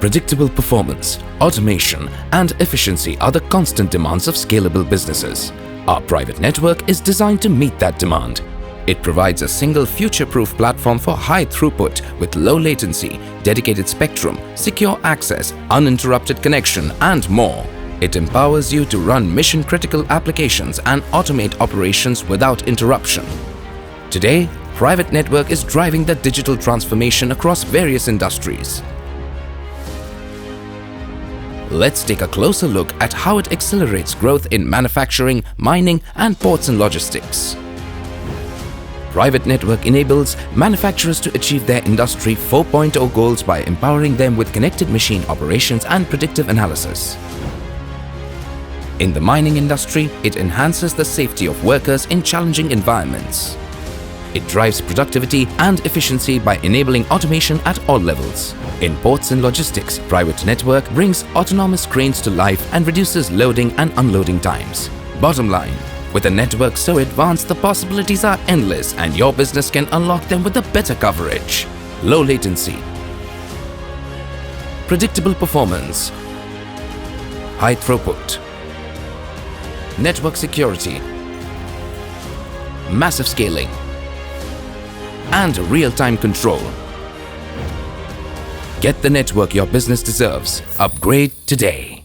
Predictable performance, automation, and efficiency are the constant demands of scalable businesses. Our private network is designed to meet that demand. It provides a single future-proof platform for high throughput with low latency, dedicated spectrum, secure access, uninterrupted connection, and more. It empowers you to run mission-critical applications and automate operations without interruption. Today, private network is driving the digital transformation across various industries. Let's take a closer look at how it accelerates growth in manufacturing, mining, and ports and logistics. Private network enables manufacturers to achieve their Industry 4.0 goals by empowering them with connected machine operations and predictive analysis. In the mining industry, it enhances the safety of workers in challenging environments. It drives productivity and efficiency by enabling automation at all levels. In ports and logistics, private network brings autonomous cranes to life and reduces loading and unloading times. Bottom line, with a network so advanced, the possibilities are endless and your business can unlock them with a better coverage. Low latency, predictable performance, high throughput, network security, massive scaling, and real-time control. Get the network your business deserves. Upgrade today.